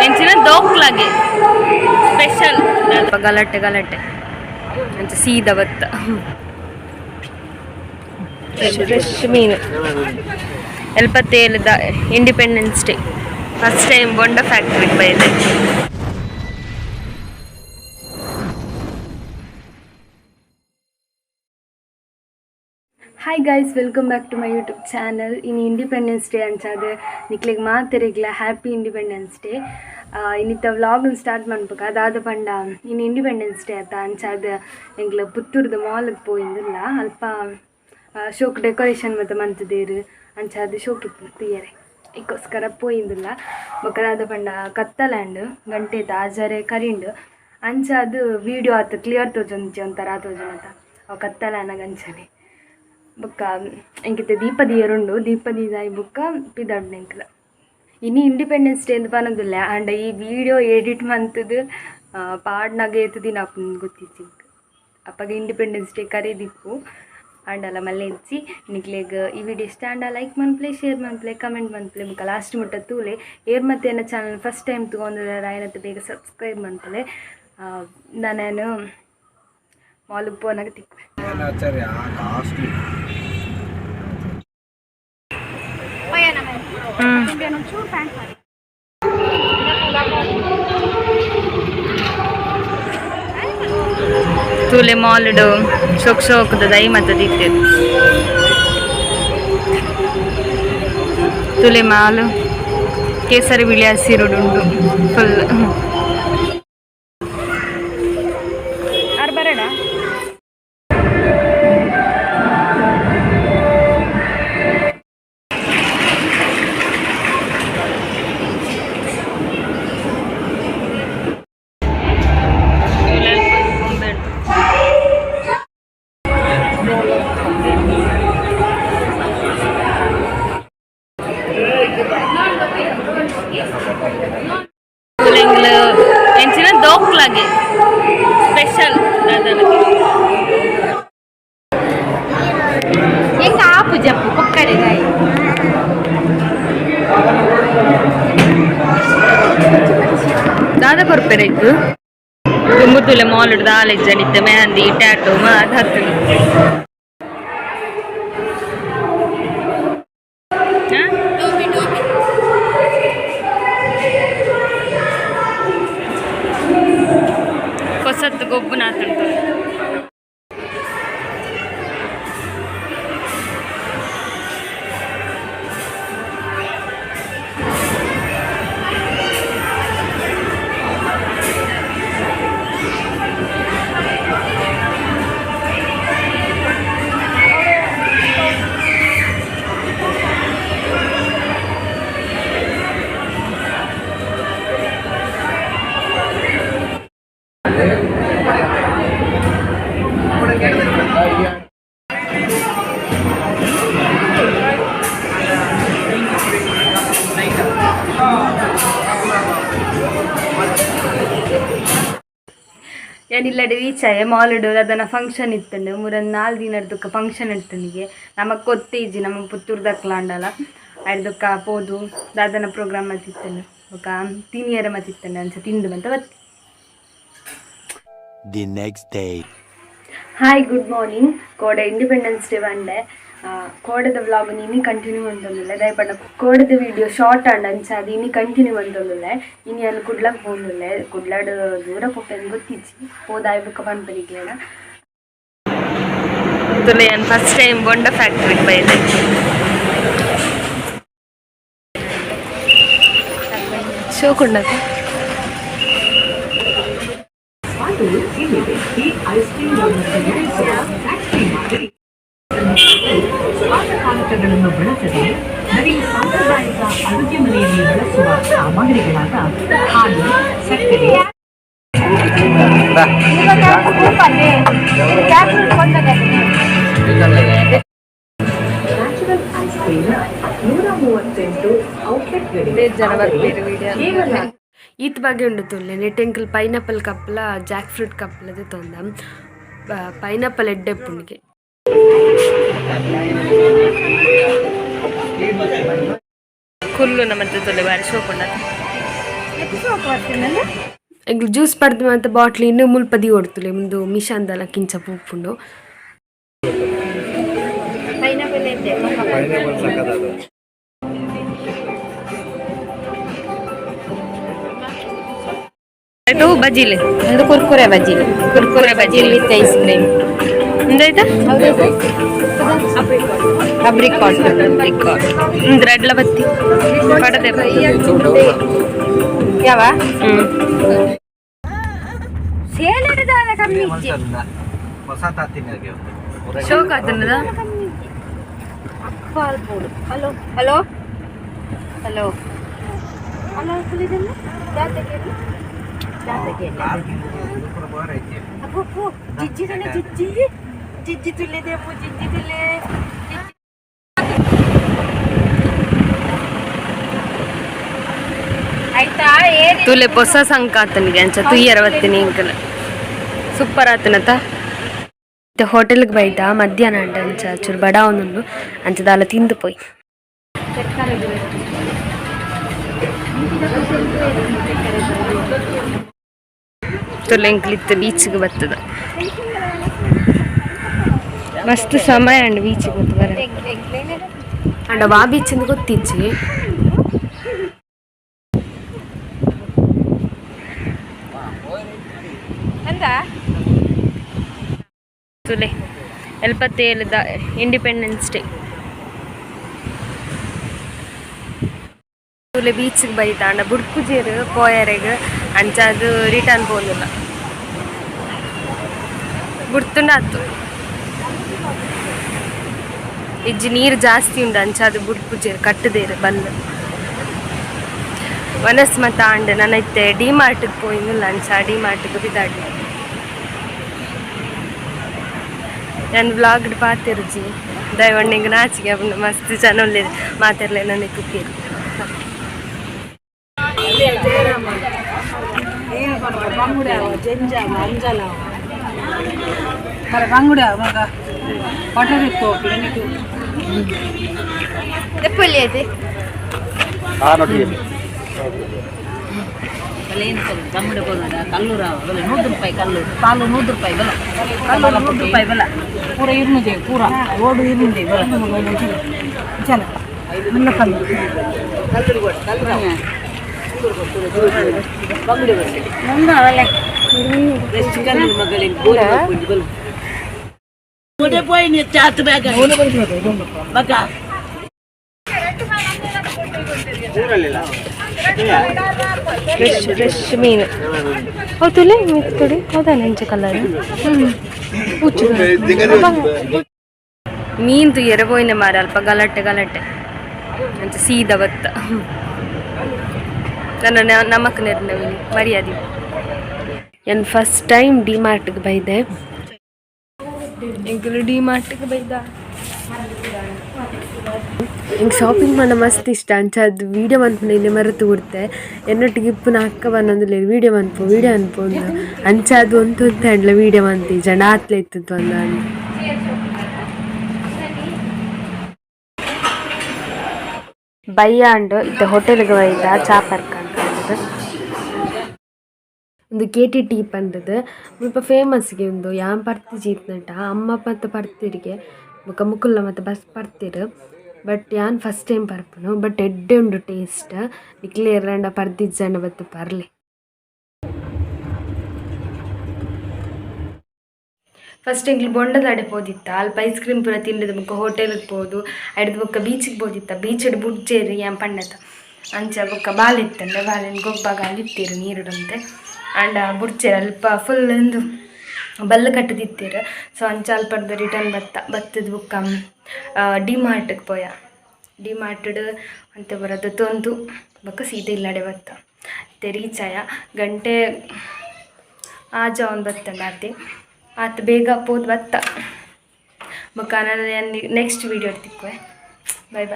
ಎಂಚಿನ ದೋಕ್ ಲಾಗೆ ಸ್ಪೆಷಲ್ ಗಲಾಟೆ ಗಲಾಟೆ ಅಂಚ ಸೀದಾ ಬತ್ತ ಫ್ರೆಶ್ ಮೀನು 77ದ ಇಂಡಿಪೆಂಡೆನ್ಸ್ ಡೇ ಫಸ್ಟ್ ಟೈಮ್ ಬೊಂಡ ಫ್ಯಾಕ್ಟ್ರಿಗೆ ಬೈದೆ. Hi guys, welcome back to my YouTube channel. ಇನ್ನು ಇಂಡಿಪೆಂಡೆನ್ಸ್ ಡೇ ಅಂಚಾದ ನಿಕ್ಲಿಗೆ ಮಾತೆರೆಗ್ಲ ಹ್ಯಾಪಿ ಇಂಡಿಪೆಂಡೆನ್ಸ್ ಡೇ. ಇನ್ನಿತ್ತ ವ್ಲಾಗನ್ನು ಸ್ಟಾರ್ಟ್ ಮಾಡ್ಬೇಕು. ಅದಾದ ಪಂಡ ಇನ್ನು ಇಂಡಿಪೆಂಡೆನ್ಸ್ ಡೇ ಆತ ಅಂಚಾದ ಎಂಗ್ಲ ಪುತ್ತೂರ್ದ ಮಾಲ್ಗೆ ಪೋಯಿಂದಿಲ್ಲ, ಅಲ್ಪ ಶೋಕ್ ಡೆಕೋರೇಷನ್ ಮತ್ತು ಮಂತದೇರು ಅಂಚಾದ ಶೋಕ್ ಇತ್ತು ತೀಯರೆ ಈಗೋಸ್ಕರ ಪೋಯಿಂದಿಲ್ಲ. ಬೊಕ್ಕದಾದ ಪಂಡ ಕತ್ತಲ್ಯಾಂಡ್ ಗಂಟೆದ ಆಜರೆ ಕರಿಂಡು ಅಂಚಾದ ವೀಡಿಯೋ ಆತ ಕ್ಲಿಯರ್ ತೋಜೊಂದು ಒಂಥರ ತೋಜೊಂತ ಅವು ಕತ್ತಲಾನ ಗಂಚನೆ. ಬೊಕ್ಕ ಎಂಕಿತ್ತೆ ದೀಪದಿ ಎರುಂಡು ದೀಪದಿ ದಾಯಿ ಬೊಕ್ಕ ಪಿದಾಡ್ನ ಎಂಕಲ ಇನ್ನು ಇಂಡಿಪೆಂಡೆನ್ಸ್ ಡೇ ಅಂತ ಪನ್ನೋದಿಲ್ಲ. ಆಂಡ ಈ ವಿಡಿಯೋ ಎಡಿಟ್ ಮಂತದ್ದು ಪಾಡ್ನಾಗ ಏತದಿನ ಅಪ್ಪ ಗೊತ್ತಿತ್ತು ಅಪ್ಪಗೆ ಇಂಡಿಪೆಂಡೆನ್ಸ್ ಡೇ ಕರೆದಿಪ್ಪು ಆಂಡಲ್ಲ ಮಲ್ಲೆ ಇಚ್ಚಿ ನಿಕ್ಲೆಗ್ ಈ ವಿಡಿಯೋ ಇಷ್ಟ ಆಂಡ ಲೈಕ್ ಮನ್ಪ್ಲೆ, ಶೇರ್ ಮನ್ಪ್ಲೆ, ಕಮೆಂಟ್ ಮನ್ಪ್ಲೆ, ಬೊಕ್ಕ ಲಾಸ್ಟ್ ಮುಟ್ಟ ತೂಲೆ ಏರ್ ಮತ್ತೆ ನನ್ನ ಚಾನಲ್ ಫಸ್ಟ್ ಟೈಮ್ ತೊಗೊಂಡಿದ್ದಾರೆ ಆಯ್ನತ್ತು ಬೇಗ ಸಬ್ಸ್ಕ್ರೈಬ್ ಮನ್ಪಲೆ. ನಾನು ಮಾಲಿಗೆ ಪೋನಾಗ ತಿಕ್ವೆ ತೂಲೆ ಮಾಲ್ಡು ಶೋಕ್ ಶೋಕದ ದೈ ಮತ್ತು ದಿತ್ತೆ ತುಲೆ ಮಾಲು ಕೇಸರಿ ಬಿಳಿ ಹಸಿರುಡುಂಡು ಫುಲ್ ಬರಡ ಎಂಚಿನ ದೋಕ್ಲಾಗೆ ಸ್ಪೆಷಲ್ ಎಂಗ ಆಪು ಜಪ್ಪು ಕೊಕ್ಕಡೆ ಗಾಯಿ ದಾದ ಕೊರ್ಪೆರೈತು ತುಂಬುತ್ತುಲೆ ಮಾಲ್ ದಾಲೆಜ್ಜ ನಿತ್ತೆ ಮೆಹಂದಿ ಟ್ಯಾಟು ಅದು ಹತ್ತು ಹೊಸತ್ತು ಗೊಬ್ಬುನಾಥುಂಟು. ಏನಿಲ್ಲಡೆ ರೀಚ್ ಆಯೆ ಮಾಲ್ಡು ಅದನ್ನ ಫಂಕ್ಷನ್ ಇತ್ತಂಡು 3-4 ದಿನದಕ್ಕೆ ಫಂಕ್ಷನ್ ಇರ್ತನಿಗೆ ನಮಗೆ ಗೊತ್ತೇಜಿ ನಮ್ಮ ಪುತ್ತೂರು ದಕ್ಲಾಂಡಲ್ಲ ಅಡ್ದಕ್ಕ ಪೋದು ದಾದನ ಪ್ರೋಗ್ರಾಮ್ ಮತ್ತಿತ್ತಂಡು ఒక ತಿನಿಯರ ಮತ್ತಿತ್ತಂಡು ಅನ್ಸ ತಿಂದು ಬಂತ ಬತ್ತಿ. The next day. Hi, good morning. ಕೋಡೆ ಇಂಡಿಪೆಂಡೆನ್ಸ್ ಡೇ ಬಂಡೆ ಕೋಡದ ವ್ಲಾಗ್ ಇನಿ ಕಂಟಿನ್ಯೂ ಅಂತಂದಿಲ್ಲ ದಯಪಡ ಕೋಡದ ವಿಡಿಯೋ ಶಾರ್ಟ್ ಅಂಡ್ ಅನ್ಸಾದ ಇನಿ ಕಂಟಿನ್ಯೂ ಅಂತಂದಿಲ್ಲ. ಇನಿ ಅಲ್ಲಿ ಕುಡ್ಲಕ್ಕೆ ಹೋಗಿಲ್ಲ, ಕುಡ್ಲಾಡು ದೂರ ಪೋಪೆನ್ ಗೊತ್ತಿಚ್ಚಿ ಹೋದಾಯ್ ಬುಕ್ಕ ಬಂದ್ಬರಿಗ್ಲೇನ ತುಲೆ ನಾನು ಫಸ್ಟ್ ಟೈಮ್ ಬೊಂಡ ಫ್ಯಾಕ್ಟ್ರಿಗೆ ಬೈದೆ. ಶೋಕುಂಡಕ್ಕೆ ಪಾನಕಗಳನ್ನು ಬಳಸದೆ ಬರೀ ಸಾಂಪ್ರದಾಯಿಕ ಅಡುಗೆ ಮನೆಯಲ್ಲಿ ಬಳಸುವ ಸಾಮಗ್ರಿಗಳಾದ ಹಾಲು, ಸಕ್ಕರೆ, ನ್ಯಾಚುರಲ್ ಐಸ್ ಕ್ರೀಮ್ 138 ಔಟ್ಲೆಟ್ಗಳಿವೆ. ಈತ್ ಬಗ್ಗೆ ಉಂಡು ತುಲ್ಲೆ ನೆಟ್ಟೆಂಕಲ್ ಪೈನಾಪಲ್ ಕಪ್ಪಲ ಜಾಕ್ ಫ್ರೂಟ್ ಕಪ್ಪಲದ ತೊಂದ ಪೈನಾಪಲ್ ಎಡ್ಡೆ ಪುಣ್ಣಿಗೆ ಕುಲ್ಲು ನಮ್ಮತ್ತೆ ತೊಲೆ ಬಾರಿ ಶೋಕೊಂಡ ಈಗ ಜ್ಯೂಸ್ ಪಡ್ದು ಮತ್ತೆ ಬಾಟ್ಲಿ ಇನ್ನೂ ಮುಲ್ಪದಿ ಹೊಡ್ತುಲೆ ಮುಂದು ಮಿಷಾಂದಲ್ಲ ಕಿಂಚ ಪೂಪುಂಡು ಇದು ಬಜ್ಜಿಲಿ ಒಂದು ಕುರ್ಕುರೆ ಬಜ್ಜಿಲಿ ವಿತ್ ಐಸ್ ಕ್ರೀಮ್ ಎಂದಾಯ್ತಾ ಅಬ್ರಿಕಾಟ್ ರೆಡ್ಲ ಬತ್ತಿ ಪಡದೆ ಯಾವ ಶೋಕ್ ಆತನದ ಹಲೋ ಹಲೋ ಹಲೋ ಹಲೋ ಜಿಜ್ಜಿ ತುಳಿದೆ ಜಿಜ್ಜಿ ತುಲೆ ಆಯ್ತಾ ತುಲೆ ಹೊಸ ಸಂಕ ಆತನಿಗೆ ಅಂಚ ತುಯ್ಯರ ಬತ್ತೀನಿ ಇಂಕಲ ಸೂಪರ್ ಆತನತ ಹೋಟೆಲ್ಗೆ ಬೈದ ಮಧ್ಯಾಹ್ನ ಅಂಟ ಅಂಚ ಚೂರು ಬಡ ಅವನನ್ನು ಅಂಚದಾಲ ತಿಂದು ಪೋಯ್ ತುಲೆ ಇಂಕ್ಲಿತ್ತು ಬೀಚ್ಗೆ ಬರ್ತದ ಮಸ್ತ್ ಸಮಯ ಅಂಡ್ ಬೀಚ್ಗೆ ಬತ್ತು ಬರ ಅಂಡ ವಾ ಬೀಚ್ ಅಂತ ಗೊತ್ತಿಚ್ಚಿ ತುಲೆ 77ದ ಇಂಡಿಪೆಂಡೆನ್ಸ್ ಡೇ ತುಲೆ ಬೀಚ್ಗೆ ಬೈತ ಅಂಡ ಬುಡ್ಪುಜೇರು ಪೋಯರೆಗೆ ಅಂಚ ಅದು ರಿಟರ್ನ್ ಪೋದಿಲ್ಲ ಬುಡ್ತುಂಡಾತು ಇಜ್ಜಿ ನೀರು ಜಾಸ್ತಿ ಉಂಡು ಅಂಚ ಅದು ಬುಡ್ಪುಜೇರು ಕಟ್ಟದೇರು ಬಂದು ವನಸ್ ಮತ ಅಂಡ್ ನನ್ನ ಇತ್ತೆ ಡಿಮಾರ್ಟ್ಗೆ ಪೋಯಿಲ್ಲ ಅಂಚ ಡಿಮಾರ್ಟ್ಗೆ ಬಿದ್ದಾಡಿ ನಾನು ವ್ಲಾಗ್ಡ್ ಪಾತಿರುಜಿ ದಯವಣ್ಣಿಗೆ ನಾಚಿಗೆ ಮಸ್ತ್ ಜನ ಒಳ್ಳೆ ಮಾತಾಡಲೇ ನನಗೆ ಕುಕ್ಕೀರು కల్లు రావాలి 100 రూపాయి కల్లు పాలు 100 రూపాయి బల కల్లు 100 రూపాయి బల పూర ఇరునుదే పూర ఓడు ఇరునుదే బల చల నిన్న కల్లు కల్లు కూడా కల్లు రా ಬಂಗುಡೆ ಬರ್ತದೆ ಮುಂದೆ ಅವಲೆ ಎಷ್ಟು ಕಲ್ಲು ಮಗಲಿ ಗೋರಿ ಹಾಕೊಂಡು ಬಲು ಮೊಡೆ ಪೋಯಿ ನೀ ಚಾಟ್ ಬ್ಯಾಗ್ ಓನೆ ಬರ್ತದೆ ಮಗ ಫ್ರೆಶ್ ಮೀನು ಹೌದಲ್ಲ ಮಿತ್ಕೊಡಿ ಹೌದಾ ನೆಂಚ ಕಲರ್ ಮೀನ್ ತು ಎರಬೋಯ್ನ ಮಾರ ಅಲ್ಪ ಗಲಾಟೆ ಅಂತ ಸೀದಾ ಬತ್ತ ನನ್ನ ನಮಕ್ ನೆರ್ನವಿನಿ ಮರ್ಯಾದೆ ನಾನು ಫಸ್ಟ್ ಟೈಮ್ ಡಿಮಾರ್ಟ್ಗೆ ಬೈದೆ ಎಂಕಲು ಡಿಮಾರ್ಟ್ಗೆ ಬೈದ ಹಿಂಗೆ ಶಾಪಿಂಗ್ ಮಾಡೋ ಮಸ್ತ್ ಇಷ್ಟ ಅಂಚ ಅದು ವೀಡಿಯೋ ಅನ್ಪು ಇನ್ನೇ ಮರೆತು ಬಿಡ್ತೆ ಎನ್ನೊಟ್ಟಿಗೆ ಇಪ್ಪು ಅಕ್ಕ ಬಂದೊಂದಿಲ್ಲ ವೀಡಿಯೋ ಅನ್ಪು ಅಂಚ ಅದು ಒಂದು ಅಂಡ್ಲ ವೀಡಿಯೋ ಅಂತಿ ಜನ ಆತ್ಲೆ ಇತ್ತಿತ್ತು ಅಂದ ಬಯ್ಯ ಅಂಡು ಇತ್ತ ಹೋಟೆಲ್ಗೆ ಬೈದ ಚಾಪರ್ಕ ಅಂತ ಒಂದು KT ಟೀ ಪಂಡದು ಸ್ವಲ್ಪ ಫೇಮಸ್ಗೆ ಒಂದು ಯಾನ್ ಪರ್ತಿ ಜೀತ್ನಟ ಅಮ್ಮ ಮತ್ತು ಪರ್ತಿರಿಗೆ ಮುಕ್ಕುಲ್ಲ ಮತ್ತು ಬಸ್ ಪರ್ತಿರು ಬಟ್ ಯಾನ್ ಫಸ್ಟ್ ಟೈಮ್ ಪರ್ಪುನು ಬಟ್ ಎಡ್ಡೆ ಉಂಡು ಟೇಸ್ಟ್ ನಿಕ್ಲೆ ಎರಡ ಪರ್ದಿಜ್ಜಂಡ ಬತ್ತು ಪರ್ಲಿ ಫಸ್ಟ್ ಎಂಕ್ಲಿ ಬೊಂಡದಾಡೆ ಪೋದಿತ್ತ ಅಲ್ಪ ಐಸ್ ಕ್ರೀಮ್ ಪೂರ ತಿಂಡಿದ ಮುಕ್ಕ ಹೋಟೆಲ್ಗೆ ಪೋದು ಅಡ್ದು ಬೊಕ್ಕ ಬೀಚಿಗೆ ಪೋದಿತ್ತ ಬೀಚಡ್ ಬುಡ್ಜೇರಿ ಯಾನ್ ಪಂಡತ ಅಂಚ ಬೊಕ್ಕ ಬಾಲಿತ್ತಂಡೆ ಬಾಲಿನ ಗೊಬ್ಬಾಗ ಅಲ್ಲಿತ್ತೀರು ನೀರುಡಂತೆ ಆಂಡ ಬುಡ್ಚೇರು ಅಲ್ಪ ಫುಲ್ ಎಂದು ಬಲ್ಲು ಕಟ್ಟದಿತ್ತೀರು ಸೊ ಅಂಚ ಅಲ್ಪಡ್ದು ರಿಟರ್ನ್ ಬತ್ತದ ಬುಕ್ಕ ಡಿಮಾರ್ಟ್ಗೆ ಪೋಯ ಡಿಮಾರ್ಟ್ಡ್ ಅಂತ ಬರೋದು ತೊಂದು ಬೊಕ್ಕ ಸೀದಾ ಇಲ್ಲಡೆ ಬತ್ತ ಮತ್ತೆ ರೀಚ್ ಆಯ ಗಂಟೆ ಆಜ ಒಂದು ಬತ್ತಂಡ ಆತ ಬೇಗ ಪೋದ್ ಬತ್ತ ಬೊಕ್ಕ ನಾನು ನೆಕ್ಸ್ಟ್ ವೀಡಿಯೋ ತಿಕ್ಕುವೆ ಬಾಯ್